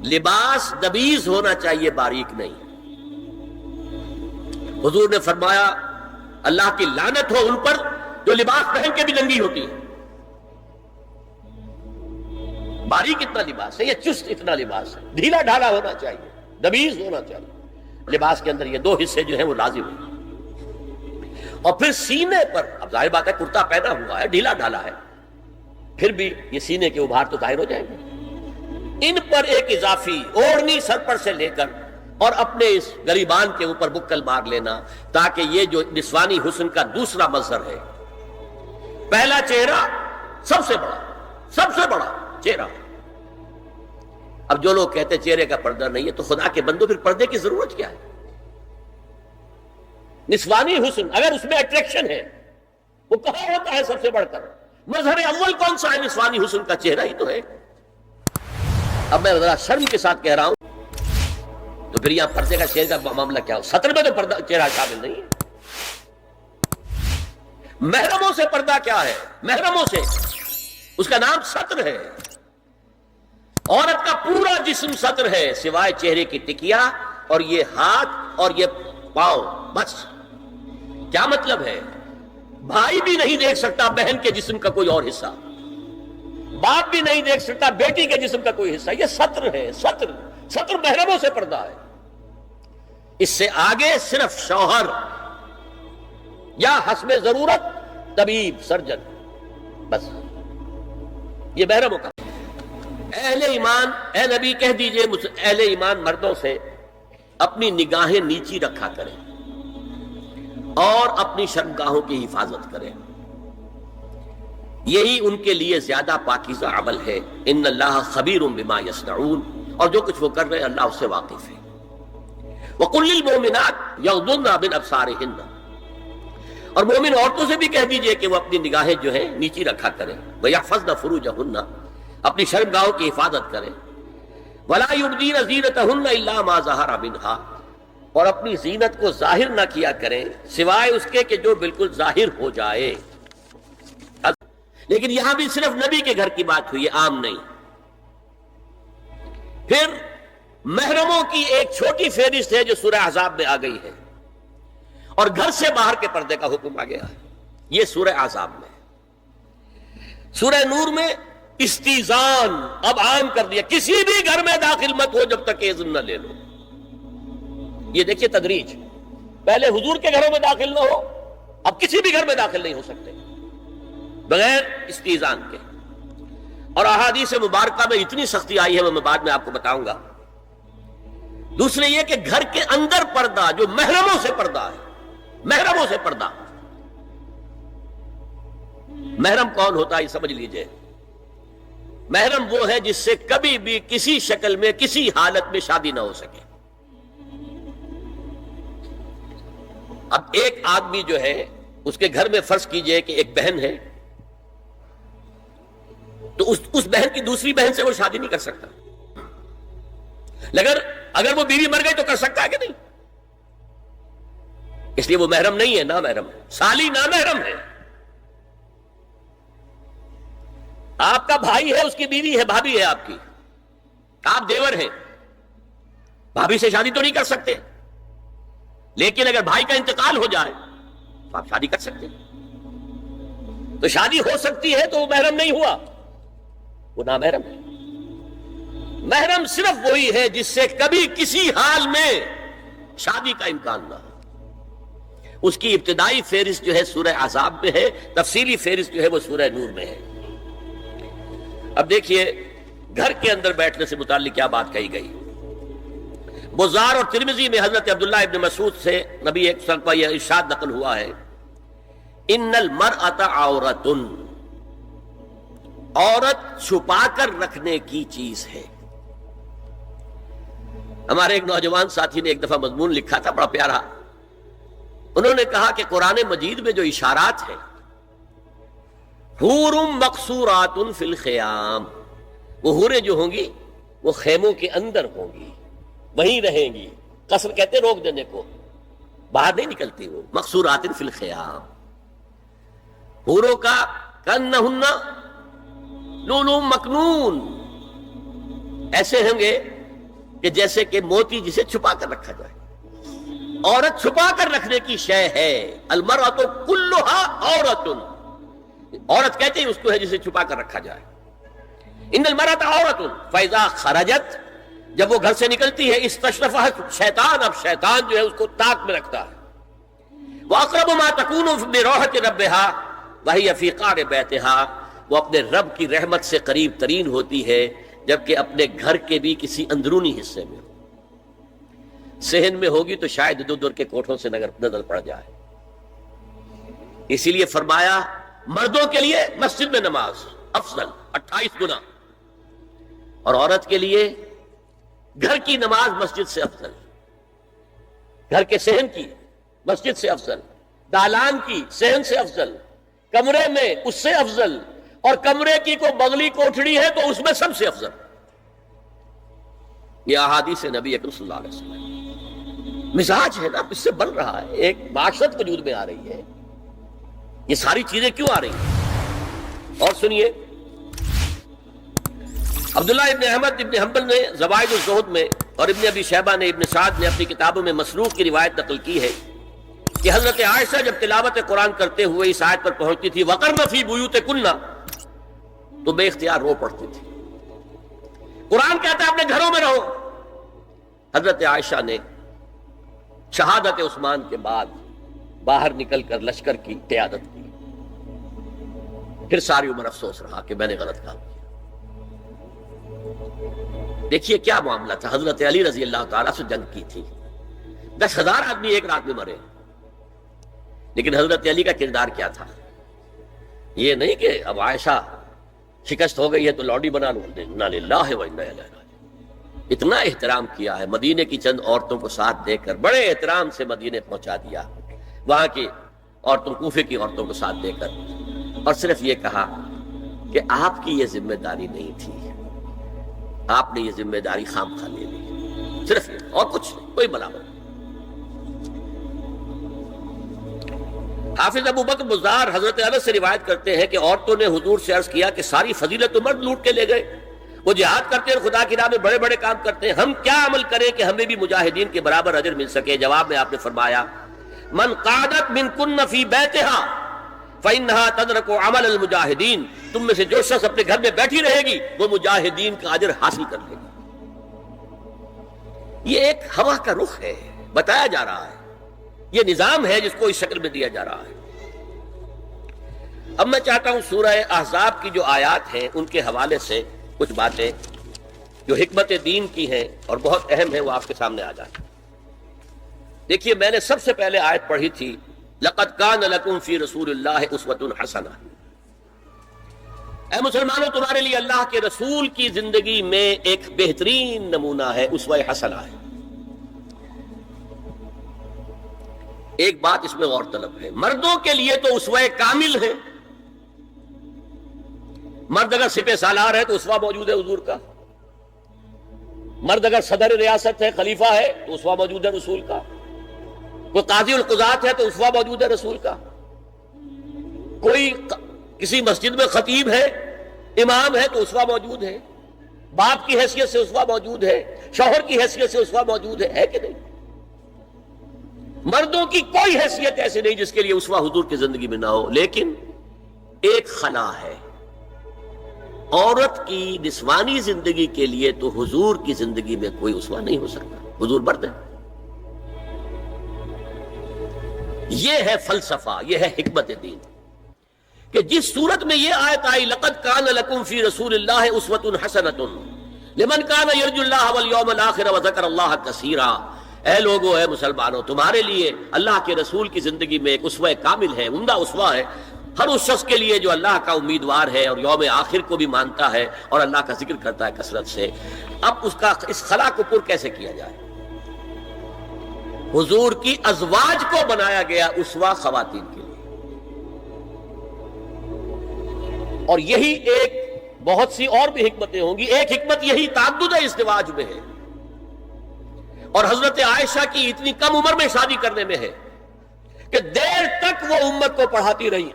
لباس نبیز ہونا چاہیے، باریک نہیں۔ حضور نے فرمایا اللہ کی لعنت ہو ان پر جو لباس پہن کے بھی ننگی ہوتی ہے۔ باریک اتنا لباس ہے، یہ چست اتنا لباس ہے، ڈھیلا ڈھالا ہونا چاہیے، نبیز ہونا چاہیے۔ لباس کے اندر یہ دو حصے جو ہیں وہ لازم ہیں۔ اور پھر سینے پر، اب ظاہر بات ہے کرتا پہنا ہوا ہے، ڈھیلا ڈھالا ہے، پھر بھی یہ سینے کے ابھار تو ظاہر ہو جائیں گے۔ ان پر ایک اضافی اوڑھنی سر پر سے لے کر اور اپنے اس گریبان کے اوپر بکل مار لینا، تاکہ یہ جو نسوانی حسن کا دوسرا مظہر ہے، پہلا چہرہ سب سے بڑا چہرہ۔ اب جو لوگ کہتے ہیں چہرے کا پردہ نہیں ہے، تو خدا کے بندو پھر پردے کی ضرورت کیا ہے؟ نسوانی حسن اگر اس میں اٹریکشن ہے، وہ کہاں ہوتا ہے سب سے بڑھ کر؟ مظہر اول کون سا ہے نسوانی حسن کا؟ چہرہ ہی تو ہے۔ اب میں ذرا شرم کے ساتھ کہہ رہا ہوں، تو پھر یہاں پردے کا چہرے کا معاملہ کیا ہو؟ سطر میں تو پردہ چہرہ شامل نہیں ہے۔ محرموں سے پردہ کیا ہے؟ محرموں سے، اس کا نام سطر ہے۔ عورت کا پورا جسم سطر ہے سوائے چہرے کی ٹکیا اور یہ ہاتھ اور یہ پاؤں، بس۔ کیا مطلب ہے؟ بھائی بھی نہیں دیکھ سکتا بہن کے جسم کا کوئی اور حصہ، باپ بھی نہیں دیکھ سکتا بیٹی کے جسم کا کوئی حصہ۔ یہ سطر ہے، سطر محرموں سے پردہ ہے۔ اس سے آگے صرف شوہر یا حسب ضرورت طبیب، سرجن، بس۔ یہ محرموں کا۔ اہل ایمان، اے نبی کہہ دیجئے اہل ایمان مردوں سے اپنی نگاہیں نیچی رکھا کریں اور اپنی شرمگاہوں کی حفاظت کریں، یہی ان کے لیے زیادہ پاکیزہ عمل ہے۔ ان اللہ خبیر بما یصنعون، اور جو کچھ وہ کر رہے ہیں اللہ اس سے واقف ہے۔ وَقُلْ لِلْمُؤْمِنَاتِ يَغْضُضْنَ مِنْ أَبْصَارِهِنَّ، اور مومن عورتوں سے بھی کہہ دیجئے کہ وہ اپنی نگاہیں جو ہیں نیچی رکھا کریں۔ وَيَحْفَظْنَ فُرُوجَهُنَّ، اپنی شرمگاہوں کی حفاظت کریں۔ وَلَا يُبْدِينَ زِينَتَهُنَّ إِلَّا مَا ظَهَرَ مِنْهَا، اور اپنی زینت کو ظاہر نہ کیا کریں سوائے اس کے کہ جو بالکل ظاہر ہو جائے۔ لیکن یہاں بھی صرف نبی کے گھر کی بات ہوئی ہے، عام نہیں۔ پھر محرموں کی ایک چھوٹی فہرست ہے جو سورہ احزاب میں آ گئی ہے، اور گھر سے باہر کے پردے کا حکم آ گیا ہے، یہ سورہ احزاب میں۔ سورہ نور میں استیزان اب عام کر دیا، کسی بھی گھر میں داخل مت ہو جب تک اذن نہ لے لو۔ یہ دیکھیے تدریج، پہلے حضور کے گھروں میں داخل نہ ہو، اب کسی بھی گھر میں داخل نہیں ہو سکتے بغیر استیزان کے۔ اور احادیث مبارکہ میں اتنی سختی آئی ہے، وہ میں بعد میں آپ کو بتاؤں گا۔ دوسرے یہ کہ گھر کے اندر پردہ جو محرموں سے پردہ ہے، محرموں سے پردہ۔ محرم کون ہوتا ہے یہ سمجھ لیجئے۔ محرم وہ ہے جس سے کبھی بھی کسی شکل میں کسی حالت میں شادی نہ ہو سکے۔ اب ایک آدمی جو ہے اس کے گھر میں فرض کیجئے کہ ایک بہن ہے، تو اس بہن کی دوسری بہن سے وہ شادی نہیں کر سکتا، لیکن اگر وہ بیوی مر گئی تو کر سکتا ہے کہ نہیں؟ اس لیے وہ محرم نہیں ہے، نامحرم ہے، سالی نامحرم ہے۔ آپ کا بھائی ہے، اس کی بیوی ہے، بھابھی ہے آپ کی، آپ دیور ہیں، بھابھی سے شادی تو نہیں کر سکتے، لیکن اگر بھائی کا انتقال ہو جائے تو آپ شادی کر سکتے ہیں۔ تو شادی ہو سکتی ہے تو وہ محرم نہیں ہوا، وہ نامحرم ہے۔ محرم صرف وہی ہے جس سے کبھی کسی حال میں شادی کا امکان نہ ہو۔ اس کی ابتدائی فہرست جو ہے سورہ احزاب میں ہے، تفصیلی فہرست جو ہے وہ سورہ نور میں ہے۔ اب دیکھیے گھر کے اندر بیٹھنے سے متعلق کیا بات کہی گئی۔ بزار اور ترمذی میں حضرت عبداللہ ابن مسعود سے نبی ایک وسلم کا یہ ارشاد نقل ہوا ہے، ان المرأۃ عورۃ، عورت چھپا کر رکھنے کی چیز ہے۔ ہمارے ایک نوجوان ساتھی نے ایک دفعہ مضمون لکھا تھا بڑا پیارا، انہوں نے کہا کہ قرآن مجید میں جو اشارات ہیں، حور مقصورات فی الخیام، وہ حوریں جو ہوں گی وہ خیموں کے اندر ہوں گی، وہیں رہیں گی۔ قصر کہتے ہیں روک دینے کو، باہر نہیں نکلتی، وہ مقصورات فی الخیام۔ حوروں کا کانہن لؤلؤ مکنون، ایسے ہوں گے کہ جیسے کہ موتی جسے چھپا کر رکھا جائے. عورت چھپا کر رکھنے کی شے ہے. المرأۃ کلھا عورۃ، عورت کہتے ہیں اس کو ہے جسے چھپا کر رکھا جائے. ان المرأۃ عورۃ فاذا خرجت، جب وہ گھر سے نکلتی ہے استشرفھا شیطان، اب شیطان جو ہے اس کو طاق میں رکھتا ہے. واقرب ما تکون برحمت ربھا وہی فی قعر بیتھا، وہ اپنے رب کی رحمت سے قریب ترین ہوتی ہے جبکہ اپنے گھر کے بھی کسی اندرونی حصے میں ہو. صحن میں ہوگی تو شاید ادھر ادھر کے کوٹھوں سے نظر پڑ جائے. اسی لیے فرمایا مردوں کے لیے مسجد میں نماز افضل 28 گنا، اور عورت کے لیے گھر کی نماز مسجد سے افضل، گھر کے صحن کی مسجد سے افضل، دالان کی صحن سے افضل، کمرے میں اس سے افضل، اور کمرے کی کوئی بغلی کوٹھڑی ہے تو اس میں سب سے افضل. یہ احادیث نبی اکرم صلی اللہ علیہ وسلم. مزاج ہے نا، اس سے بن رہا ہے، ایک معاشرت وجود میں آ رہی ہے. یہ ساری چیزیں کیوں آ رہی ہیں؟ اور سنیے، عبداللہ ابن احمد ابن حنبل نے زوائد الزہد میں اور ابن ابی شیبہ نے ابن سعد نے اپنی کتابوں میں مسروق کی روایت نقل کی ہے کہ حضرت عائشہ جب تلاوت قرآن کرتے ہوئے اس آیت پر پہنچتی تھی وَقَرْنَ فِي بُيُوتِكُنَّ، تو بے اختیار رو پڑتی تھی. قرآن کہتا ہے اپنے گھروں میں رہو. حضرت عائشہ نے شہادت عثمان کے بعد باہر نکل کر لشکر کی قیادت کی. پھر ساری عمر افسوس رہا کہ میں نے غلط کام کیا. دیکھیے کیا معاملہ تھا. حضرت علی رضی اللہ تعالیٰ سے جنگ کی تھی، 10,000 آدمی ایک رات میں مرے، لیکن حضرت علی کا کردار کیا تھا؟ یہ نہیں کہ اب عائشہ شکست ہو گئی ہے تو لوڈی بنا لو. انا للہ و انا الیہ راجعون. اتنا احترام کیا ہے، مدینے کی چند عورتوں کو ساتھ دے کر بڑے احترام سے مدینے پہنچا دیا، وہاں کی عورتوں، کوفے کی عورتوں کو ساتھ دے کر، اور صرف یہ کہا کہ آپ کی یہ ذمہ داری نہیں تھی، آپ نے یہ ذمہ داری خام خواہ لے لی. صرف یہ، اور کچھ نہیں، کوئی ملامت. حافظ ابو بکر بزار حضرت انس سے روایت کرتے ہیں کہ عورتوں نے حضور سے عرض کیا کہ ساری فضیلت تو مرد لوٹ کے لے گئے، وہ جہاد کرتے ہیں اور خدا کی راہ میں بڑے بڑے کام کرتے ہیں، ہم کیا عمل کریں کہ ہمیں بھی مجاہدین کے برابر اجر مل سکے؟ جواب میں آپ نے فرمایا من قعدت منکن فی بیتہا فإنہا تدرک عمل المجاہدین، تم میں سے جو شخص اپنے گھر میں بیٹھی رہے گی وہ مجاہدین کا اجر حاصل کر لے گی. یہ ایک ہوا کا رخ ہے، بتایا جا رہا ہے، یہ نظام ہے جس کو اس شکل میں دیا جا رہا ہے. اب میں چاہتا ہوں سورہ احزاب کی جو آیات ہیں ان کے حوالے سے کچھ باتیں جو حکمت دین کی ہیں اور بہت اہم ہیں وہ آپ کے سامنے آ جائیں. دیکھیے میں نے سب سے پہلے آیت پڑھی تھی لَقَدْ كَانَ لَكُمْ فِي رَسُولِ اللَّهِ أُسْوَةٌ حَسَنَةٌ. اے مسلمانوں تمہارے لیے اللہ کے رسول کی زندگی میں ایک بہترین نمونہ ہے، اسوہ حسنہ ہے. ایک بات اس میں غور طلب ہے، مردوں کے لیے تو اسوہ کامل ہے. مرد اگر سپہ سالار ہے تو اسوہ موجود ہے حضور کا، مرد اگر صدر ریاست ہے، خلیفہ ہے تو اسوہ موجود ہے رسول کا، کوئی قاضی القضات ہے تو اسوہ موجود ہے رسول کا، کوئی کسی مسجد میں خطیب ہے، امام ہے تو اسوہ موجود ہے، باپ کی حیثیت سے اسوہ موجود ہے، شوہر کی حیثیت سے اسوہ موجود ہے کہ نہیں؟ مردوں کی کوئی حیثیت ایسی نہیں جس کے لیے اسوہ حضور کی زندگی میں نہ ہو. لیکن ایک خلا ہے، عورت کی نسوانی زندگی کے لیے تو حضور کی زندگی میں کوئی اسوہ نہیں ہو سکتا. حضور مرد ہے. یہ ہے فلسفہ، یہ ہے حکمت دین کہ جس صورت میں یہ آیت آئی لَقَدْ كَانَ لَكُمْ فِي رَسُولِ اللَّهِ أُسْوَةٌ حَسَنَةٌ لِمَنْ كَانَ يَرْجُو اللَّهَ وَالْيَوْمَ الْآخِرَ وَذَكَرَ اللَّهَ كَثِيرًا. اے لوگو، اے مسلمانوں، تمہارے لیے اللہ کے رسول کی زندگی میں ایک اسوہ کامل ہے، عمدہ اسوہ ہے ہر اس شخص کے لیے جو اللہ کا امیدوار ہے اور یوم آخر کو بھی مانتا ہے اور اللہ کا ذکر کرتا ہے کثرت سے. اب اس خلا کو پر کیسے کیا جائے؟ حضور کی ازواج کو بنایا گیا اسوہ خواتین کے لیے، اور یہی ایک بہت سی اور بھی حکمتیں ہوں گی. ایک حکمت یہی تعدد ازدواج میں ہے، اور حضرت عائشہ کی اتنی کم عمر میں شادی کرنے میں ہے کہ دیر تک وہ امت کو پڑھاتی رہی،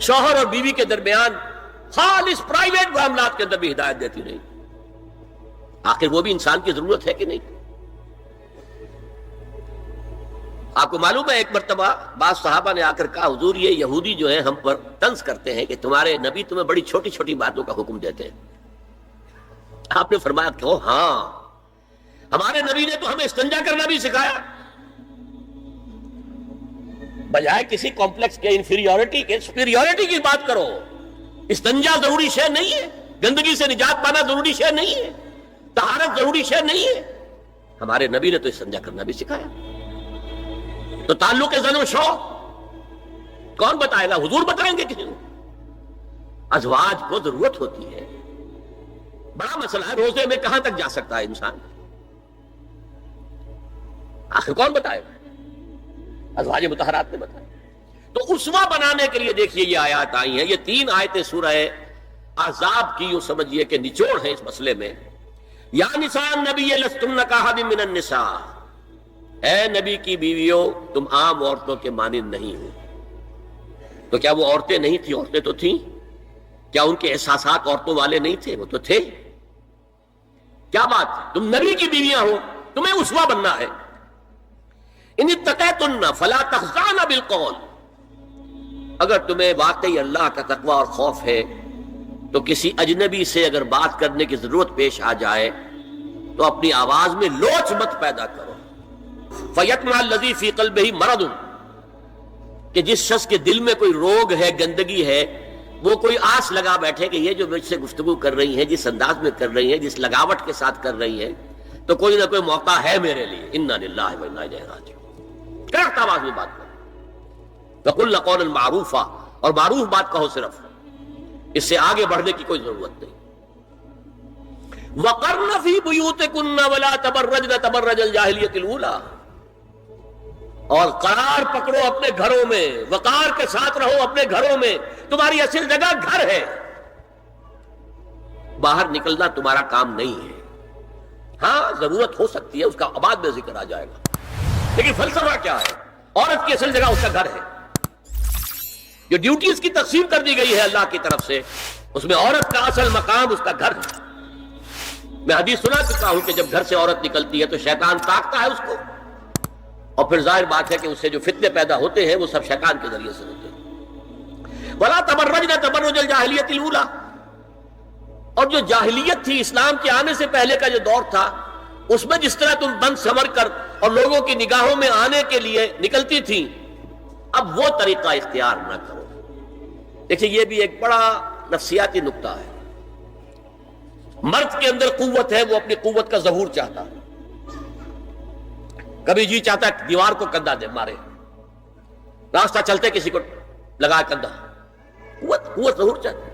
شوہر اور بیوی کے درمیان خالص پرائیویٹ معاملات کے اندر بھی ہدایت دیتی رہی. آخر وہ بھی انسان کی ضرورت ہے کہ نہیں؟ آپ کو معلوم ہے ایک مرتبہ بعض صحابہ نے آ کر کہا حضور یہ یہودی جو ہیں ہم پر طنز کرتے ہیں کہ تمہارے نبی تمہیں بڑی چھوٹی چھوٹی باتوں کا حکم دیتے ہیں. آپ نے فرمایا کیوں؟ ہاں ہمارے نبی نے تو ہمیں استنجا کرنا بھی سکھایا. بجائے کسی کمپلیکس کے انفیریورٹی کے سپیریورٹی کی بات کرو. استنجا ضروری شے نہیں ہے، گندگی سے نجات پانا ضروری شے نہیں ہے، طہارت ضروری شے نہیں ہے. ہمارے نبی نے تو استنجا کرنا بھی سکھایا. تو تعلق زن و شو کون بتائے گا؟ حضور بتائیں گے کسی کو؟ ازواج کو ضرورت ہوتی ہے. بڑا مسئلہ ہے، روزے میں کہاں تک جا سکتا ہے انسان؟ آخر کون بتائے گا؟ ازواج مطہرات نے بتایا. تو اسوہ بنانے کے لیے دیکھیے یہ آیات آئی ہیں. یہ 3 آیتیں سورہ احزاب کی یوں سمجھیے کہ نچوڑ ہے اس مسئلے میں. یا نساء النبی لستن کاحد من النساء، اے نبی کی بیویوں تم عام عورتوں کے مانند نہیں ہو. تو کیا وہ عورتیں نہیں تھیں؟ عورتیں تو تھیں. کیا ان کے احساسات عورتوں والے نہیں تھے؟ وہ تو تھے. کیا بات ہے؟ تم نبی کی بیویاں ہو، تمہیں اسوہ بننا ہے. ان اتقیتن فلا تخضعن بالقول، اگر تمہیں واقعی اللہ کا تقوی اور خوف ہے تو کسی اجنبی سے اگر بات کرنے کی ضرورت پیش آ جائے تو اپنی آواز میں لوچ مت پیدا کرو. فَيَطْمَعَ الَّذِي فِي قَلْبِهِ مَرَضٌ، کہ جس شخص کے دل میں کوئی روگ ہے، گندگی ہے، وہ کوئی آس لگا بیٹھے کہ یہ جو مجھ سے گفتگو کر رہی ہیں، جس انداز میں کر رہی ہیں، جس لگاوٹ کے ساتھ کر رہی ہیں، تو کوئی نہ کوئی موقع ہے میرے لیے. اِنَّا لِلَّهِ وَإِنَّا إِلَيْهِ رَاجِعُونَ. کڑک آواز میں بات کرو. وَقُلْنَ قَوْلًا مَعْرُوفًا، اور معروف بات کہو صرف، اس سے آگے بڑھنے کی کوئی ضرورت نہیں. وَقَرْنَ فِي بُيُوتِكُنَّ وَلَا تَبَرَّجْنَ تَبَرَّجَ الْجَاهِلِيَّةِ الْأُولَىٰ، اور قرار پکڑو اپنے گھروں میں، وقار کے ساتھ رہو اپنے گھروں میں. تمہاری اصل جگہ گھر ہے، باہر نکلنا تمہارا کام نہیں ہے. ہاں ضرورت ہو سکتی ہے، اس کا بعد میں ذکر آ جائے گا، لیکن فلسفہ کیا ہے؟ عورت کی اصل جگہ اس کا گھر ہے. جو ڈیوٹیز کی تقسیم کر دی گئی ہے اللہ کی طرف سے، اس میں عورت کا اصل مقام اس کا گھر ہے. میں حدیث سنا چکا ہوں کہ جب گھر سے عورت نکلتی ہے تو شیطان تاکتا ہے اس کو، اور پھر ظاہر بات ہے کہ اس سے جو فتنے پیدا ہوتے ہیں وہ سب شیطان کے ذریعے سے ہوتے ہیں. وَلَا تَبَرَّجْنَ تَبَرُّجَ الْجَاهِلِيَّةِ الْأُولَىٰ، اور جو جاہلیت تھی، اسلام کے آنے سے پہلے کا جو دور تھا، اس میں جس طرح تم بند سنور کر اور لوگوں کی نگاہوں میں آنے کے لیے نکلتی تھی، اب وہ طریقہ اختیار نہ کرو. دیکھیں یہ بھی ایک بڑا نفسیاتی نقطہ ہے. مرد کے اندر قوت ہے، وہ اپنی قوت کا ظہور چاہتا ہے. کبھی جی چاہتا ہے دیوار کو کندھا دے مارے، راستہ چلتے کسی کو لگا کندھا. قوت ظہور چاہتا ہے.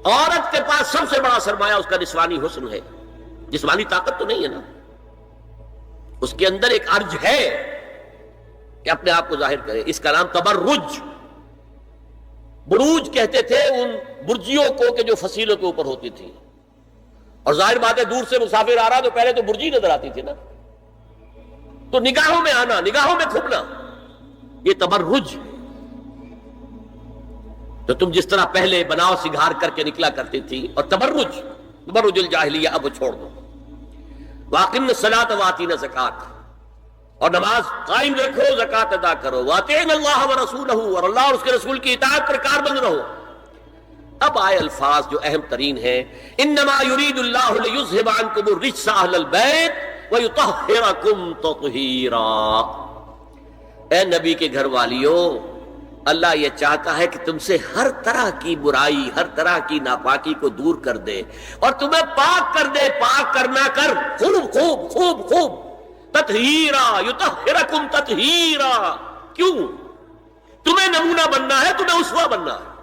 عورت کے پاس سب سے بڑا سرمایہ اس کا نسوانی حسن ہے. جسمانی طاقت تو نہیں ہے نا، اس کے اندر ایک ارج ہے کہ اپنے آپ کو ظاہر کرے. اس کا نام تبرج. بروج کہتے تھے ان برجیوں کو کہ جو فصیلوں کے اوپر ہوتی تھی. اور ظاہر بات ہے دور سے مسافر آ رہا تو پہلے تو برجی نظر آتی تھی نا، تو نگاہوں میں آنا، نگاہوں میں کھپنا، یہ تبرج. تو تم جس طرح پہلے بناؤ سنگھار کر کے نکلا کرتی تھی، اور تبرج الجاہلیہ اب چھوڑ دو. وَأَقِمْنَ الصَّلَاةَ وَآتِينَ الزَّكَاةَ، اور نماز قائم رکھو، زکات ادا کرو. وَأَطِيعْنَ اللَّهَ وَرَسُولَهُ، اور اللہ اور اس کے رسول کی اطاعت پر کاربند رہو. اب آئے الفاظ جو اہم ترین ہیں. انما یرید اللہ لیذھب عنکم الرجس اہل البیت ویطہرکم تطہیرا. اے نبی کے گھر والیوں، اللہ یہ چاہتا ہے کہ تم سے ہر طرح کی برائی، ہر طرح کی ناپاکی کو دور کر دے اور تمہیں پاک کر دے. پاک کرنا کر خوب خوب خوب خوب. تطہیرا، یطہرکم تطہیرا. کیوں؟ تمہیں نمونہ بننا ہے، تمہیں اسوہ بننا ہے.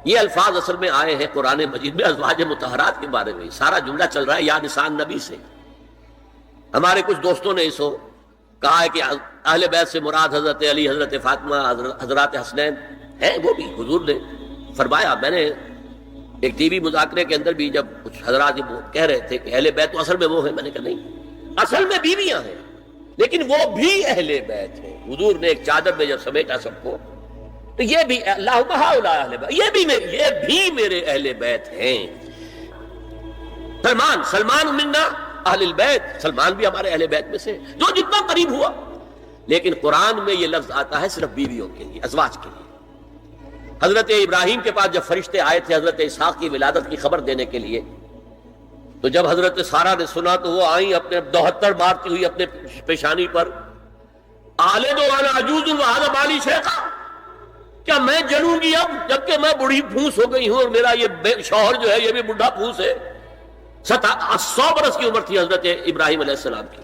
یہ الفاظ اصل میں آئے ہیں قرآن مجید میں ازواج مطہرات کے بارے میں. سارا جملہ چل رہا ہے یا نساء نبی سے. ہمارے کچھ دوستوں نے اسو کہا ہے کہ اہل بیت سے مراد حضرت علی، حضرت فاطمہ، حضرات حسنین ہیں. وہ بھی حضور نے فرمایا. میں نے ایک ٹی وی مذاکرے کے اندر بھی جب کچھ حضرات کہہ رہے تھے کہ اہل بیت تو اصل میں وہ ہیں، میں نے کہا نہیں، اصل میں بیویاں ہیں لیکن وہ بھی اہل بیت ہیں. حضور نے ایک چادر میں جب سمیٹا سب کو، تو یہ بھی اللہم ہؤلاء اہل بیت، یہ بھی میرے اہل بیت ہیں. سلمان منا اہل البیت، سلمان بھی ہمارے اہل بیت میں سے، جو جتنا قریب ہوا. لیکن قرآن میں یہ لفظ آتا ہے صرف بیویوں کے لیے، ازواج کے لیے. حضرت ابراہیم کے پاس جب فرشتے آئے تھے حضرت اسحاق کی ولادت کی خبر دینے کے لیے، تو جب حضرت سارہ نے سنا تو وہ آئیں اپنے 72 مارتی ہوئی اپنے پیشانی پر، آلد وانا عجوز وہذا بالی شیخا، کیا میں جلوں گی اب جبکہ میں بڑھی پھوس ہو گئی ہوں اور میرا یہ شوہر جو ہے یہ بھی بڑھا پھوس ہے. 100 برس کی عمر تھی حضرت ابراہیم علیہ السلام کی،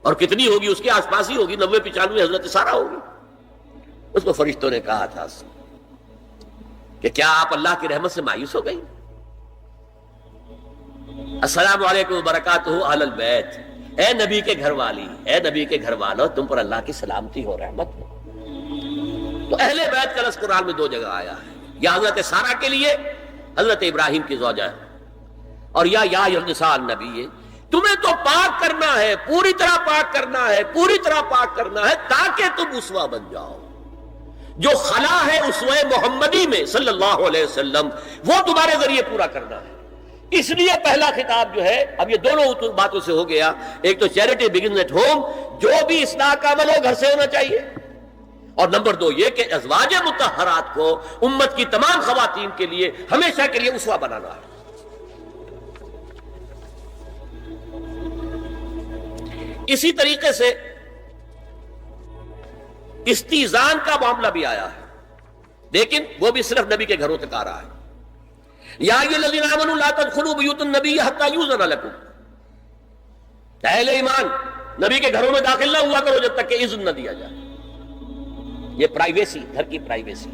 اور کتنی ہوگی اس کے آس پاس ہی ہوگی، 90-95 حضرت سارہ ہوگی. اس کو فرشتوں نے کہا تھا کہ کیا آپ اللہ کی رحمت سے مایوس ہو گئی؟ السلام علیکم وبرکاتہ اہل البیت، اے نبی کے گھر والی، اے نبی کے گھر والوں، تم پر اللہ کی سلامتی ہو، رحمت ہو. تو اہل بیت کا لفظ قرآن میں 2 جگہ آیا ہے، یا حضرت سارہ کے لیے حضرت ابراہیم کی زوجہ ہے، اور یا النساء النبی، تمہیں تو پاک کرنا ہے، پوری طرح پاک کرنا ہے، پوری طرح پاک کرنا ہے تاکہ تم اسوہ بن جاؤ. جو خلا ہے اسوہ محمدی میں صلی اللہ علیہ وسلم، وہ تمہارے ذریعے پورا کرنا ہے. اس لیے پہلا خطاب جو ہے، اب یہ دونوں باتوں سے ہو گیا، ایک تو چیریٹی بگنز ایٹ ہوم، جو بھی اصلاح کا عمل ہو گھر سے ہونا چاہیے، اور نمبر 2 یہ کہ ازواج مطہرات کو امت کی تمام خواتین کے لیے ہمیشہ کے لیے اسوہ بنانا ہے. اسی طریقے سے استیزان کا معاملہ بھی آیا ہے، لیکن وہ بھی صرف نبی کے گھروں تک آ رہا ہے. یا ایھا الذین آمنوا لا تدخلوا بیوت النبی حتی یؤذن لکم، اہل ایمان نبی کے گھروں میں داخل نہ ہوا کرو جب تک کہ اذن نہ دیا جائے. یہ پرائیویسی، گھر کی پرائیویسی،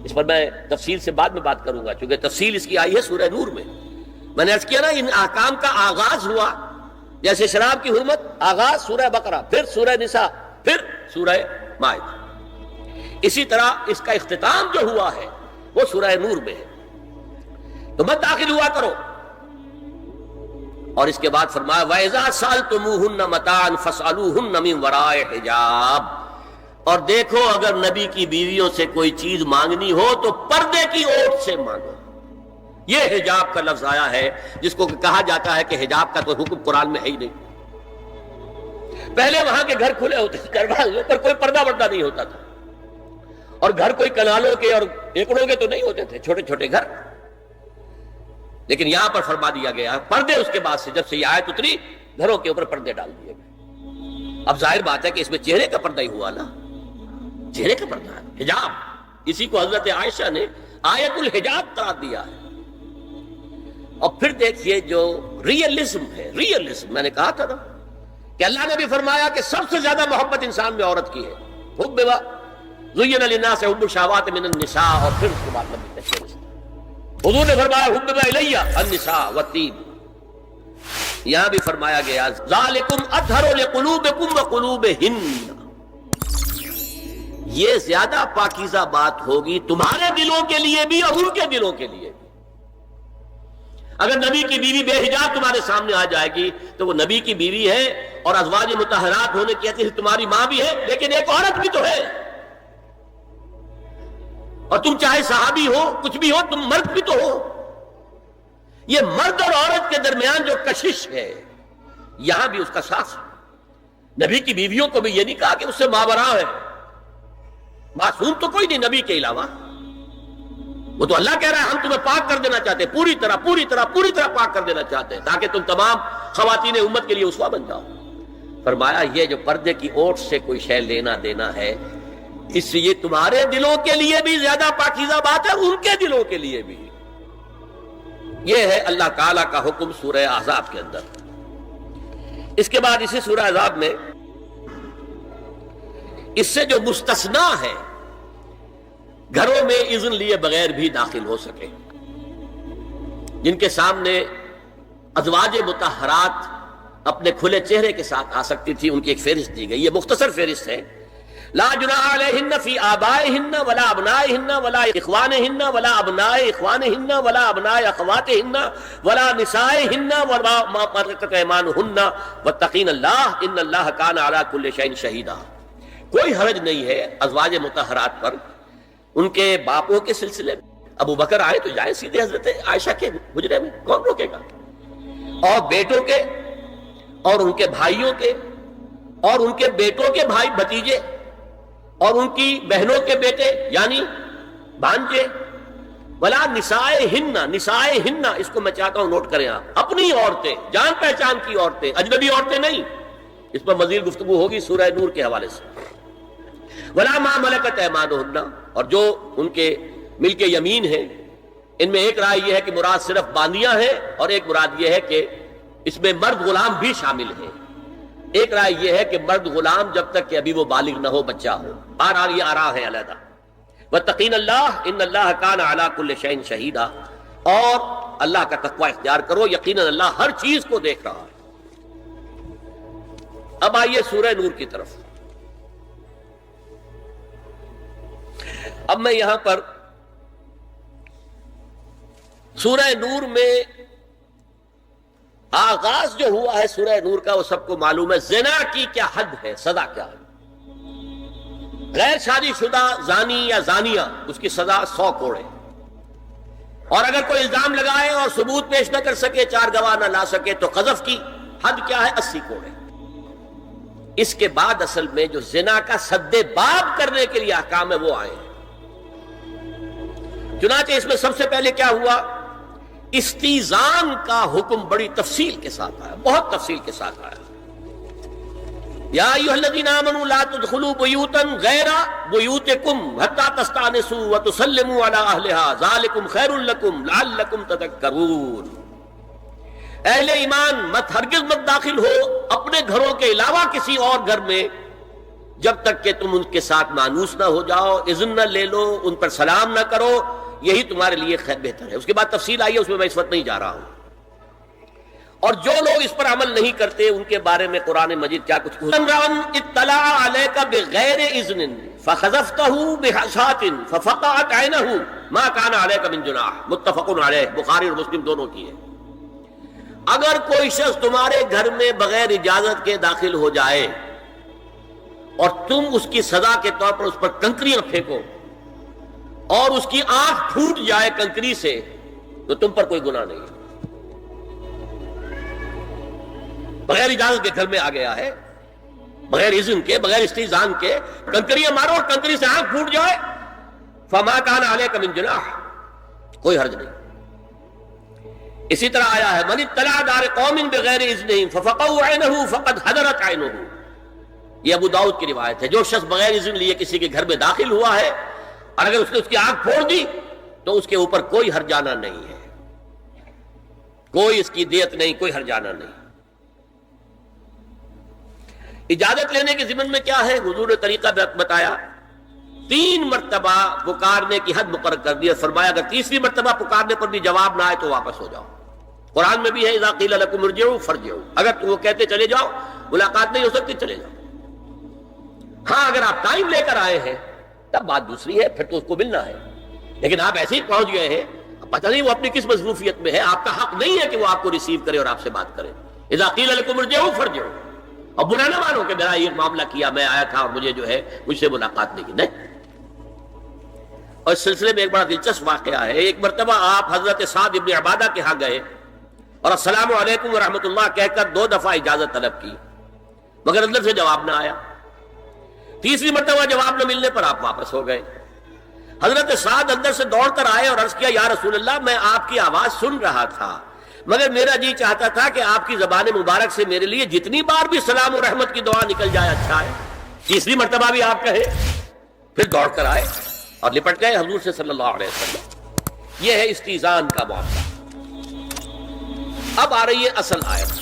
اس پر میں تفصیل سے بعد میں بات کروں گا، چونکہ تفصیل اس کی آئی ہے سورہ نور میں. میں نے عرض کیا نا، ان احکام کا آغاز ہوا جیسے شراب کی حرمت، آغاز سورہ بقرہ، پھر سورہ نساء، پھر سورہ مائدہ. اسی طرح اس کا اختتام جو ہوا ہے وہ سورہ نور میں ہے. تو مت داخل ہوا کرو. اور اس کے بعد فرمایا وَإِذَا سَأَلْتُمُوهُنَّ مَتَاعًا فَاسْأَلُوهُنَّ مِنْ وَرَاءِ حِجَابٍ، اور دیکھو اگر نبی کی بیویوں سے کوئی چیز مانگنی ہو تو پردے کی اوٹ سے مانگو. یہ حجاب کا لفظ آیا ہے جس کو کہا جاتا ہے کہ حجاب کا کوئی حکم قرآن میں ہے ہی نہیں. پہلے وہاں کے گھر کھلے ہوتے تھے، دروازوں پر کوئی پردہ وردہ نہیں ہوتا تھا، اور گھر کوئی کنالوں کے اور ایکڑوں کے تو نہیں ہوتے تھے، چھوٹے چھوٹے گھر. لیکن یہاں پر فرما دیا گیا پردے، اس کے بعد سے جب سے یہ آیت اتری گھروں کے اوپر پردے ڈال دیے گئے. اب ظاہر بات ہے کہ اس میں چہرے کا پردہ ہی ہوا نا، چہرے کا پردہ ہے حجاب. اسی کو حضرت عائشہ نے آیت الحجاب قرار دیا ہے. اور پھر دیکھیے جو ریئلزم ہے، ریئلزم میں نے کہا تھا نا کہ اللہ نے بھی فرمایا کہ سب سے زیادہ محبت انسان میں عورت کی ہے. حب زین للناس حب الشہوات من النساء، اور پھر اس کے بعد نبی کا رشتہ. حضور نے فرمایا حبب الیہ النساء والطیب. یہاں بھی فرمایا گیا ذالکم اطہر لقلوبکم وقلوبہن، یہ زیادہ پاکیزہ بات ہوگی تمہارے دلوں کے لیے بھی اور ان کے دلوں کے لیے بھی. اگر نبی کی بیوی بے حجاب تمہارے سامنے آ جائے گی تو وہ نبی کی بیوی ہے، اور ازواج مطہرات ہونے کی حیثیت تمہاری ماں بھی ہے، لیکن ایک عورت بھی تو ہے. اور تم چاہے صحابی ہو، کچھ بھی ہو، تم مرد بھی تو ہو. یہ مرد اور عورت کے درمیان جو کشش ہے یہاں بھی اس کا ساتھ. نبی کی بیویوں کو بھی یہ نہیں کہا کہ اس سے ماوراء ہے، معصوم تو کوئی نہیں نبی کے علاوہ. وہ تو اللہ کہہ رہا ہے ہم تمہیں پاک کر دینا چاہتے ہیں، پوری طرح پاک کر دینا چاہتے ہیں تاکہ تم تمام خواتین امت کے لیے اسوہ بن جاؤ. فرمایا یہ جو پردے کی اوٹ سے کوئی شے لینا دینا ہے، اس سے یہ تمہارے دلوں کے لیے بھی زیادہ پاکیزہ بات ہے، ان کے دلوں کے لیے بھی. یہ ہے اللہ تعالیٰ کا حکم سورہ احزاب کے اندر. اس کے بعد اسی سورہ احزاب میں اس سے جو مستثنا ہے، گھروں میں اذن لیے بغیر بھی داخل ہو سکے، جن کے سامنے ازواج مطہرات اپنے کھلے چہرے کے ساتھ آ سکتی تھی، ان کی ایک فہرست دی گئی. یہ مختصر فہرست ہے. لا جناح علیہن فی آبائہن ولا ابنائہن ولا اخوانہن ولا ابناء اخوانہن ولا ابناء اخواتہن ولا نسائہن وما ملکت ایمانہن واتقین اللہ ان اللہ کان علی کل شیء شہیدا. کوئی حرج نہیں ہے ازواج مطہرات پر ان کے باپوں کے سلسلے میں، ابو بکر آئے تو جائے سیدھے حضرت عائشہ کے حجرے میں، کون روکے گا؟ اور بیٹوں کے اور ان کے بھائیوں کے اور ان کے بیٹوں کے بھائی بھتیجے اور ان کی بہنوں کے بیٹے یعنی بھانجے، ولا نسائہن، نسائہن اس کو میں چاہتا ہوں نوٹ کریں آپ، اپنی عورتیں، جان پہچان کی عورتیں، اجنبی عورتیں نہیں، اس پر مزید گفتگو ہوگی سورہ نور کے حوالے سے، ولا ما ملکت ایمانہن، اور جو ان کے ملک یمین ہیں، ان میں ایک رائے یہ ہے کہ مراد صرف باندیاں ہیں اور ایک مراد یہ ہے کہ اس میں مرد غلام بھی شامل ہیں، ایک رائے یہ ہے کہ مرد غلام جب تک کہ ابھی وہ بالغ نہ ہو، بچہ ہو، بہرحال یہ آراء ہے علیحدہ۔ واتقین اللہ ان اللہ کان علی کل شیء شہیدا، اور اللہ کا تقوی اختیار کرو، یقیناً اللہ ہر چیز کو دیکھ رہا ہے۔ اب آئیے سورہ نور کی طرف۔ اب میں یہاں پر سورہ نور میں آغاز جو ہوا ہے سورہ نور کا، وہ سب کو معلوم ہے، زنا کی کیا حد ہے، سزا کیا ہے۔ غیر شادی شدہ زانی یا زانیہ، اس کی سزا 100 کوڑے، اور اگر کوئی الزام لگائے اور ثبوت پیش نہ کر سکے، 4 گواہ نہ لا سکے، تو قذف کی حد کیا ہے، 80 کوڑے۔ اس کے بعد اصل میں جو زنا کا سد باب کرنے کے لیے احکام ہے وہ آئے ہیں۔ چنانچہ اس میں سب سے پہلے کیا ہوا، استیزان کا حکم بڑی تفصیل کے ساتھ آیا، بہت تفصیل کے ساتھ آیا۔ یا ایھا الذین آمنوا لا تدخلوا بیوتا غیر بیوتکم حتی تستأنسوا وتسلموا علی اہلها ذالکم خیر لکم لعلکم تذکرون۔ اہل ایمان مت ہرگز مت داخل ہو اپنے گھروں کے علاوہ کسی اور گھر میں جب تک کہ تم ان کے ساتھ مانوس نہ ہو جاؤ، اذن نہ لے لو، ان پر سلام نہ کرو، یہی تمہارے لیے خیر بہتر ہے۔ اس کے بعد تفصیل آئی ہے، اس میں میں اس وقت نہیں جا رہا ہوں۔ اور جو لوگ اس پر عمل نہیں کرتے ان کے بارے میں قرآن مجید کیا کچھ اطلع علیک بغیر اذن فخذفتہ بحصاۃ ففقعت عینہ ما کان علیک من جناح، متفق علیہ، بخاری اور مسلم دونوں کی ہے۔ اگر کوئی شخص تمہارے گھر میں بغیر اجازت کے داخل ہو جائے اور تم اس کی سزا کے طور پر اس پر کنکریاں پھینکو اور اس کی آنکھ پھوٹ جائے کنکری سے، تو تم پر کوئی گناہ نہیں ہے۔ بغیر اجازت کے گھر میں آ گیا ہے، بغیر اذن کے، بغیر استئذان کے، کنکریاں مارو اور کنکری سے آنکھ پھوٹ جائے، فما کان علیک من جناح، کوئی حرج نہیں۔ اسی طرح آیا ہے من اطلع دار قوم بغیر اذنہم ففقعوا عینہ فقد حضرت عینہ، یہ ابو داؤد کی روایت ہے۔ جو شخص بغیر اذن لیے کسی کے گھر میں داخل ہوا ہے اور اگر اس نے اس کی آنکھ پھوڑ دی تو اس کے اوپر کوئی ہرجانہ نہیں ہے، کوئی اس کی دیت نہیں، کوئی ہرجانہ نہیں۔ اجازت لینے کے ضمن میں کیا ہے، حضور نے طریقہ بتایا، 3 مرتبہ پکارنے کی حد مقرر کر دی، فرمایا اگر تیسری مرتبہ پکارنے پر بھی جواب نہ آئے تو واپس ہو جاؤ۔ قرآن میں بھی ہے اذا قیل لکم ارجعوا فارجعوا، اگر وہ کہتے چلے جاؤ، ملاقات نہیں ہو سکتی، چلے جاؤ۔ ہاں اگر آپ ٹائم لے کر آئے ہیں تب بات دوسری ہے، پھر تو اس کو ملنا ہے، لیکن آپ ایسے ہی پہنچ گئے ہیں، پتہ نہیں وہ اپنی کس مصروفیت میں ہے، آپ کا حق نہیں ہے کہ وہ آپ کو ریسیو کرے اور آپ سے بات کرے۔ اذا قیل لکم ارجعوا فارجعوا، اور برا نہ مانو کہ میرا یہ معاملہ کیا، میں آیا تھا اور مجھے جو ہے مجھ سے ملاقات نہیں کی، نہیں۔ اور اس سلسلے میں ایک بڑا دلچسپ واقعہ ہے، ایک مرتبہ آپ حضرت سعد ابن عبادہ کے ہاں گئے اور السلام علیکم ورحمۃ اللہ کہہ کر 2 دفعہ اجازت طلب کی، مگر اندر سے جواب نہ آیا۔ تیسری مرتبہ جواب نہ ملنے پر آپ واپس ہو گئے۔ حضرت سعد اندر سے دوڑ کر آئے اور عرض کیا یا رسول اللہ، میں آپ کی آواز سن رہا تھا مگر میرا جی چاہتا تھا کہ آپ کی زبان مبارک سے میرے لیے جتنی بار بھی سلام و رحمت کی دعا نکل جائے اچھا ہے۔ تیسری مرتبہ بھی آپ کہے، پھر دوڑ کر آئے اور لپٹ گئے حضور سے صلی اللہ علیہ وسلم۔ یہ ہے استیزان کا معاملہ۔ اب آ رہی ہے اصل آیت،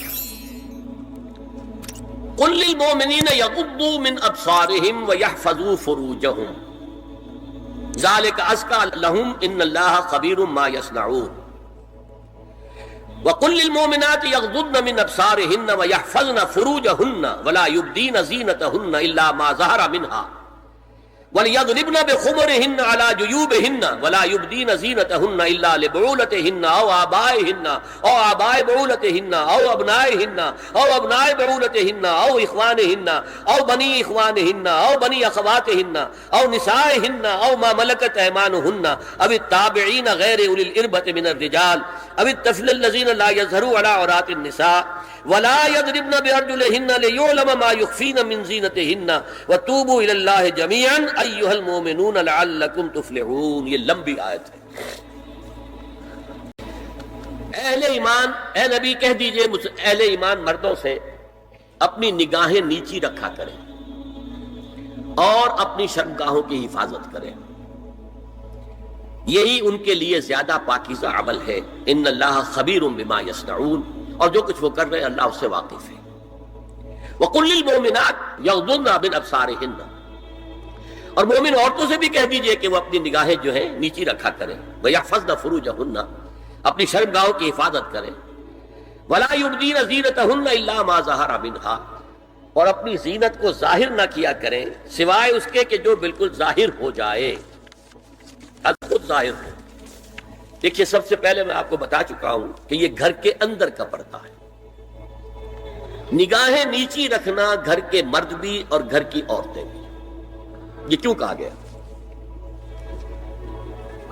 قل للمؤمنین یغضوا من ابصارہم ویحفظوا فروجہم ذلک ازکی لہم ان اللہ خبیر ما یصنعون وَقُلْ لِلْمُؤْمِنَاتِ يَغْضُضْنَ مِنْ أَبْصَارِهِنَّ وَيَحْفَظْنَ فُرُوجَهُنَّ وَلَا يُبْدِينَ زِينَتَهُنَّ إِلَّا مَا ظَهَرَ مِنْهَا وَلْيَضْرِبْنَ بِخُمُرِهِنَّ عَلَى جُيُوبِهِنَّ وَلَا يُبْدِينَ زِينَتَهُنَّ إِلَّا لِبُعُولَتِهِنَّ أَوْ آبَائِهِنَّ أَوْ آبَاءِ بُعُولَتِهِنَّ أَوْ أَبْنَائِهِنَّ أَوْ أَبْنَاءِ بُعُولَتِهِنَّ أَوْ إِخْوَانِهِنَّ أَوْ بَنِي إِخْوَانِهِنَّ أَوْ بَنِي أَخَوَاتِهِنَّ أَوْ نِسَائِهِنَّ أَوْ مَا مَلَكَتْ أَيْمَانُهُنَّ أَوِ التَّابِعِينَ غَيْرِ أُولِي الْإِرْبَةِ مِنَ الرِّجَالِ أَوِ الطَّفْلِ الَّذِينَ لَا يَظْهَرُونَ عَلَى عَوْرَاتِ النِّسَاءِ وَلَا يَضْرِبْنَ بِأَرْجُلِهِنَّ لِيُعْلَمَ مَا يُخْفِينَ مِنْ زِينَتِهِنَّ وَتُوبُوا إِلَى اللَّهِ جَمِيعًا أَيُّهَا الْمُؤْمِنُونَ لَعَلَّكُمْ تُفْلِحُونَ. یہ لمبی آیت ہے. اہل ایمان، اے نبی کہہ دیجئے اہل ایمان مردوں سے اپنی نگاہیں نیچی رکھا کریں اور اپنی شرمگاہوں کی حفاظت کریں. یہی ان کے لیے زیادہ پاکیزہ عمل ہے. ان اللہ خبیر بما یصنعون، اور جو کچھ وہ کر رہے ہیں اللہ اس سے واقف ہے. وَقُلْ لِلْمُؤْمِنَاتِ يَغْضُضْنَ مِنْ أَبْصَارِهِنَّ، اور مومن عورتوں سے بھی کہہ دیجئے کہ وہ اپنی نگاہیں جو ہیں نیچی رکھا کریں. وَيَحْفَظْنَ فُرُوجَهُنَّ، اپنی شرمگاہوں کی حفاظت کریں. وَلَا يُبْدِينَ زِينَتَهُنَّ إِلَّا مَا ظَهَرَ مِنْهَا، اور اپنی زینت کو ظاہر نہ کیا کریں سوائے اس کے کہ جو بالکل ظاہر ہو جائے، خود ظاہر ہو. دیکھیے سب سے پہلے میں آپ کو بتا چکا ہوں کہ یہ گھر کے اندر کا پردہ ہے. نگاہیں نیچی رکھنا گھر کے مرد بھی اور گھر کی عورتیں بھی. یہ کیوں کہا گیا؟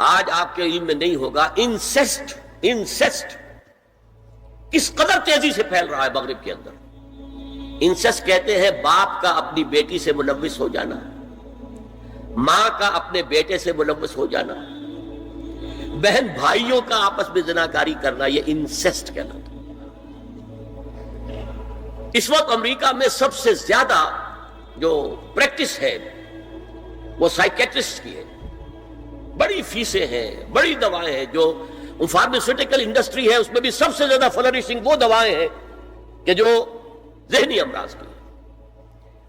آج آپ کے علم میں نہیں ہوگا انسیسٹ کس قدر تیزی سے پھیل رہا ہے مغرب کے اندر. انسیسٹ کہتے ہیں باپ کا اپنی بیٹی سے ملوث ہو جانا، ماں کا اپنے بیٹے سے ملوث ہو جانا، بہن بھائیوں کا آپس میں زناکاری کرنا، یہ انسیسٹ کہلاتا ہے. اس وقت امریکہ میں سب سے زیادہ جو پریکٹس ہے وہ سائیکیٹرسٹ کی ہے. بڑی فیسیں ہیں، بڑی دوائیں ہیں. جو فارماسیوٹیکل انڈسٹری ہے اس میں بھی سب سے زیادہ فلرشنگ وہ دوائیں ہیں کہ جو ذہنی امراض کی.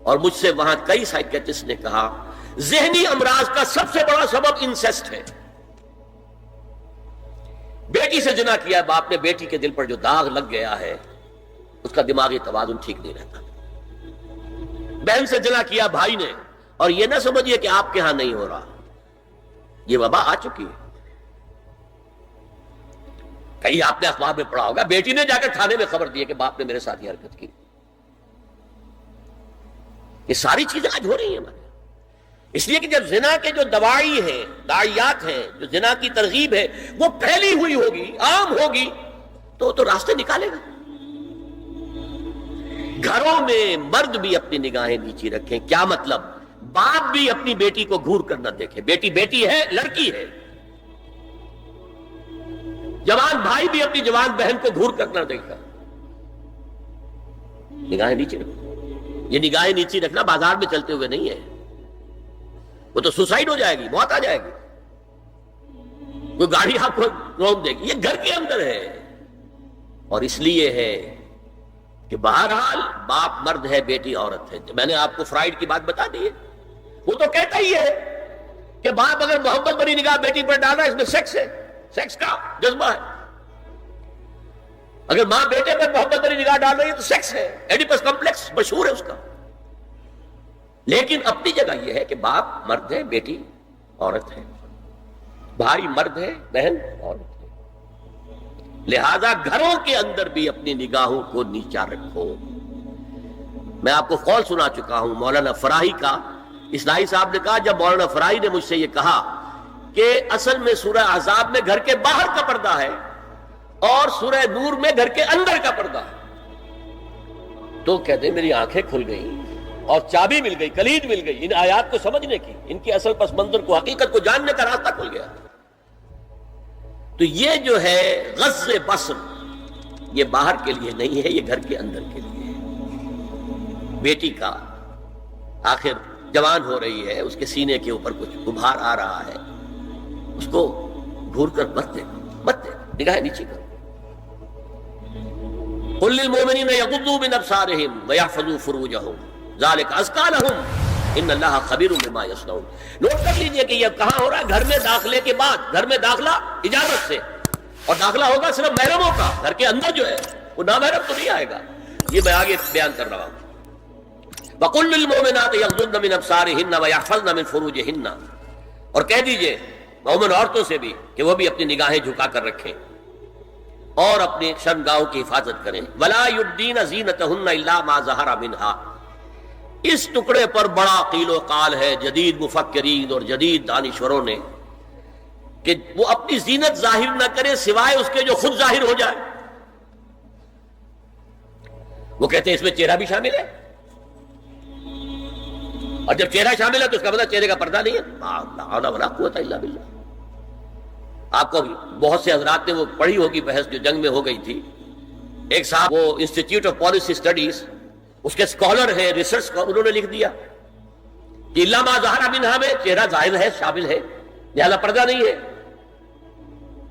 اور مجھ سے وہاں کئی سائیکیٹرسٹ نے کہا ذہنی امراض کا سب سے بڑا سبب انسیسٹ ہے. بیٹی سے زنا کیا ہے باپ نے، بیٹی کے دل پر جو داغ لگ گیا ہے اس کا دماغی توازن ٹھیک نہیں رہتا. بہن سے زنا کیا بھائی نے، اور یہ نہ سمجھیے کہ آپ کے ہاں نہیں ہو رہا، یہ وبا آ چکی ہے. کہیں آپ نے اخبار میں پڑھا ہوگا بیٹی نے جا کر تھانے میں خبر دی کہ باپ نے میرے ساتھ یہ حرکت کی. یہ ساری چیزیں آج ہو رہی ہیں ہمارے. اس لیے کہ جب زنا کے جو دوائی ہیں، داعیات ہیں، جو زنا کی ترغیب ہے وہ پھیلی ہوئی ہوگی، عام ہوگی، تو راستے نکالے گا. گھروں میں مرد بھی اپنی نگاہیں نیچی رکھیں. کیا مطلب؟ باپ بھی اپنی بیٹی کو گھور کر نہ دیکھے. بیٹی بیٹی ہے، لڑکی ہے. جوان بھائی بھی اپنی جوان بہن کو گھور کر نہ دیکھا. نگاہیں نیچی رکھو. یہ نگاہیں نیچی رکھنا بازار میں چلتے ہوئے نہیں ہے، وہ تو سوسائڈ ہو جائے گی، موت آ جائے گی. کوئی گاڑی آپ کو روک دے گی. یہ گھر کے اندر ہے. اور اس لیے ہے کہ بہرحال باپ مرد ہے، بیٹی عورت ہے. میں نے آپ کو فرائیڈ کی بات بتا دی ہے. وہ تو کہتا ہی ہے کہ باپ اگر محبت بری نگاہ بیٹی پر ڈال رہا ہے اس میں سیکس ہے، سیکس کا جذبہ ہے. اگر ماں بیٹے پر محبت بری نگاہ ڈال رہی ہے تو سیکس ہے. ایڈیپس کمپلیکس مشہور ہے اس کا. لیکن اپنی جگہ یہ ہے کہ باپ مرد ہے، بیٹی عورت ہے، بھائی مرد ہے، بہن عورت ہے. لہذا گھروں کے اندر بھی اپنی نگاہوں کو نیچا رکھو. میں آپ کو قول سنا چکا ہوں مولانا فراہی کا. اسلائی صاحب نے کہا جب مولانا فراہی نے مجھ سے یہ کہا کہ اصل میں سورہ احزاب میں گھر کے باہر کا پردہ ہے اور سورہ نور میں گھر کے اندر کا پردہ ہے، تو کہتے میری آنکھیں کھل گئیں اور چابی مل گئی، کلید مل گئی ان آیات کو سمجھنے کی، ان کی اصل پس منظر کو، حقیقت کو جاننے کا راستہ کھل گیا. تو یہ جو ہے غض بصر، یہ باہر کے لیے نہیں ہے، یہ گھر کے اندر کے لیے ہے. بیٹی کا آخر جوان ہو رہی ہے، اس کے سینے کے اوپر کچھ غبار آ رہا ہے، اس کو گھور کر مت دے، نگاہ نیچے کرو. قل للمؤمنین یغضوا من ابصارهم ویحفظوا فروجهم ذلک ازکی لهم ان اللہ خبیر بما یصنعون. نوٹ کر لیجئے کہ یہ کہاں ہو رہا ہے؟ گھر میں داخلے کے بعد. گھر میں داخلہ اجازت سے، اور داخلہ ہوگا صرف محرموں کا. گھر کے اندر جو ہے وہ نامحرم تو نہیں آئے گا. یہ میں آگے بیان کر رہا ہوں. وَقُلْ لِلْمُؤْمِنَاتِ يَغْضُضْنَ مِنْ أَبْصَارِهِنَّ وَيَحْفَظْنَ مِنْ فُرُوجِهِنَّ، اور کہہ دیجئے مومن عورتوں سے بھی کہ وہ بھی اپنی نگاہیں جھکا کر رکھیں اور اپنی شرمگاہوں کی حفاظت کریں. وَلَا يُبْدِينَ زِينَتَهُنَّ إِلَّا مَا ظَهَرَ مِنْهَا. اس ٹکڑے پر بڑا قیل و قال ہے جدید مفکرین اور جدید دانشوروں نے کہ وہ اپنی زینت ظاہر نہ کرے سوائے اس کے جو خود ظاہر ہو جائے. وہ کہتے ہیں اس میں چہرہ بھی شامل ہے، اور جب چہرہ شامل ہے تو اس کا مطلب چہرے کا پردہ نہیں ہے. لا حول ولا قوت الا باللہ. آپ کو بہت سے حضرات نے وہ پڑھی ہوگی بحث جو جنگ میں ہو گئی تھی. ایک صاحب وہ انسٹیٹیوٹ آف پالیسی اسٹڈیز اس کے اسکالر ہیں، ریسرچ کا، انہوں نے لکھ دیا کہ الا ما ظہر منہا میں چہرہ ظاہر ہے، شامل ہے، لہذا پردہ نہیں ہے.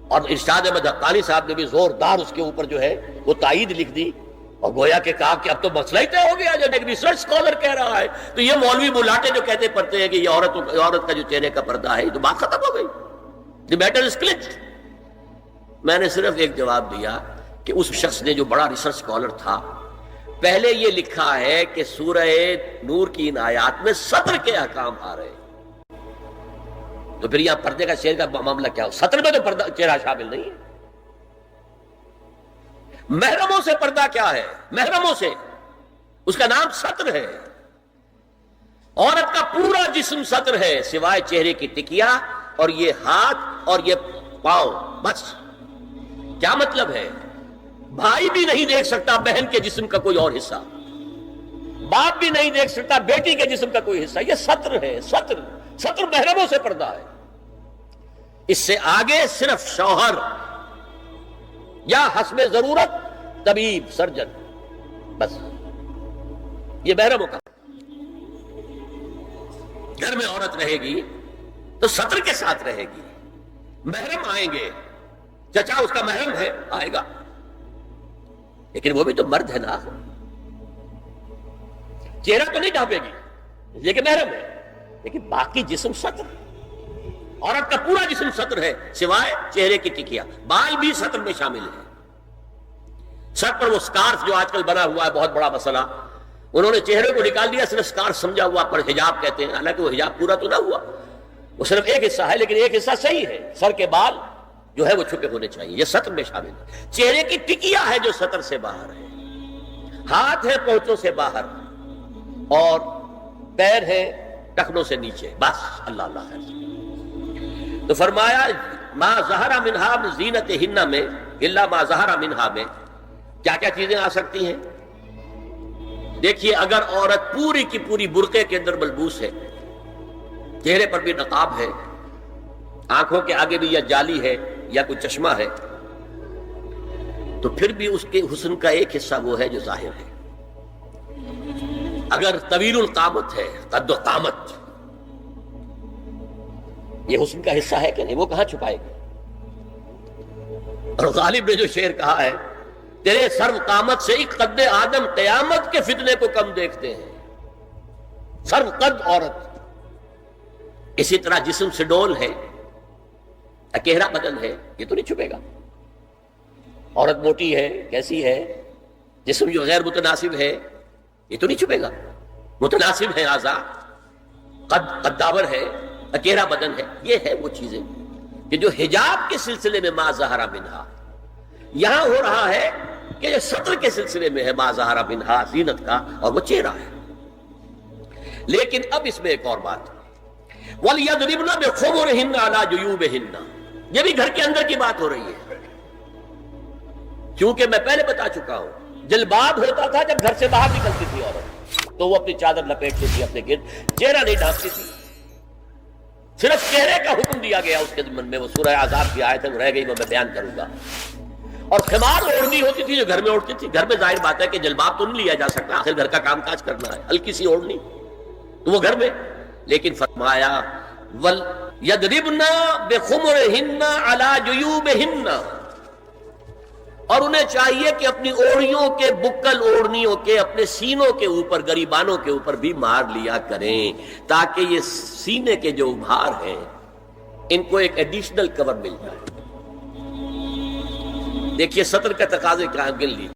اور ارشاد احمد حقانی صاحب نے بھی زوردار اس کے اوپر جو ہے وہ تائید لکھ دی، اور گویا کہ کہا کہ اب تو مسئلہ ہی طے ہو گیا. جب ایک ریسرچ اسکالر کہہ رہا ہے تو یہ مولوی ملاٹے جو کہتے پڑھتے ہیں کہ یہ عورت کا جو چہرے کا پردہ ہے، تو بات ختم ہو گئی. The matter is closed. میں نے صرف ایک جواب دیا کہ اس شخص نے جو بڑا ریسرچ اسکالر تھا، پہلے یہ لکھا ہے کہ سورہ نور کی ان آیات میں سطر کے احکام آ رہے ہیں، تو پھر یہاں پردے کا چہرے کا معاملہ کیا ہو؟ سطر میں تو پردہ چہرہ شامل نہیں ہے. محرموں سے پردہ کیا ہے؟ محرموں سے اس کا نام سطر ہے. عورت کا پورا جسم سطر ہے سوائے چہرے کی ٹکیا اور یہ ہاتھ اور یہ پاؤں، بس. کیا مطلب ہے؟ بھائی بھی نہیں دیکھ سکتا بہن کے جسم کا کوئی اور حصہ، باپ بھی نہیں دیکھ سکتا بیٹی کے جسم کا کوئی حصہ. یہ سطر ہے. سطر محرموں سے پردہ ہے. اس سے آگے صرف شوہر یا حسب ضرورت طبیب، سرجن، بس. یہ محرموں کا. گھر میں عورت رہے گی تو سطر کے ساتھ رہے گی. محرم آئیں گے، چچا اس کا محرم ہے، آئے گا، لیکن وہ بھی تو مرد ہے نا. چہرہ تو نہیں ڈھانپے گی لیکن محرم ہے، لیکن باقی جسم سطر. عورت کا پورا جسم سطر ہے سوائے چہرے کی ٹکیا. بال بھی سطر میں شامل ہے. سر پر وہ سکارف جو آج کل بنا ہوا ہے، بہت بڑا مسئلہ، انہوں نے چہرے کو نکال دیا، صرف سکارف سمجھا ہوا پر حجاب کہتے ہیں. حالانکہ وہ حجاب پورا تو نہ ہوا، وہ صرف ایک حصہ ہے، لیکن ایک حصہ صحیح ہے. سر کے بال جو ہے وہ چھپے ہونے چاہیے، یہ سطر میں شامل ہے. چہرے کی ٹکیا ہے جو سطر سے باہر ہے. ہاتھ ہے پونچوں سے باہر، اور پیر ہے ٹخنوں سے نیچے، بس. اللہ اللہ خیر. تو فرمایا ما ظہر منہا من زینتہن میں الا ما ظہر منہا میں کیا کیا چیزیں آ سکتی ہیں. دیکھیے، اگر عورت پوری کی پوری برقعے کے اندر ملبوس ہے، چہرے پر بھی نقاب ہے، آنکھوں کے آگے بھی یا جالی ہے یا کوئی چشمہ ہے، تو پھر بھی اس کے حسن کا ایک حصہ وہ ہے جو ظاہر ہے. اگر طویل القامت ہے، قد و قامت، یہ حسن کا حصہ ہے کہ نہیں؟ وہ کہاں چھپائے گا؟ اور غالب نے جو شعر کہا ہے، تیرے سرو قامت سے ہی قد آدم قیامت کے فتنے کو کم دیکھتے ہیں. سرو قد عورت. اسی طرح جسم سے ڈول ہے، اکیرا بدن ہے، یہ تو نہیں چھپے گا. عورت موٹی ہے، کیسی ہے، جسم جو غیر متناسب ہے، یہ تو نہیں چھپے گا. متناسب ہے اعضاء، قداور ہے، اکیرا بدن ہے. یہ ہے وہ چیزیں کہ جو حجاب کے سلسلے میں ما ظہر منہا. یہاں ہو رہا ہے کہ یہ سطر کے سلسلے میں ہے ما ظہر منہا، زینت کا، اور وہ چہرہ ہے. لیکن اب اس میں ایک اور بات، وَلْيَضْرِبْنَ بِخُمُرِهِنَّ عَلَى جُيُوبِهِنَّ. یہ بھی گھر کے اندر کی بات ہو رہی ہے. کیونکہ میں پہلے بتا چکا ہوں، جلباب ہوتا تھا جب گھر سے باہر نکلتی تھی عورت، تو وہ اپنی چادر لپیٹتی تھی اپنے گرد، چہرہ نہیں ڈھانپتی تھی. صرف چہرے کا حکم دیا گیا اس کے ضمن میں. وہ سورہ احزاب کی آیت ہے، وہ رہ گئی، وہ میں بیان کروں گا. اور خمار اوڑھنی ہوتی تھی جو گھر میں اوڑھتی تھی. گھر میں ظاہر بات ہے کہ جلباب تو نہیں لیا جا سکتا، آخر گھر کا کام کاج کرنا ہے. ہلکی سی اوڑھنی تو وہ گھر میں. لیکن فرمایا وَلْيَضْرِبْنَ بِخُمُرِهِنَّ عَلَى جُيُوبِهِنَّ. اور انہیں چاہیے کہ اپنی اوڑھیوں کے، بکل اوڑھنیوں کے، اپنے سینوں کے اوپر، گریبانوں کے اوپر بھی مار لیا کریں، تاکہ یہ سینے کے جو ابھار ہیں ان کو ایک ایڈیشنل کور مل جائے. دیکھیے سطر کا تقاضے کیا گن لی.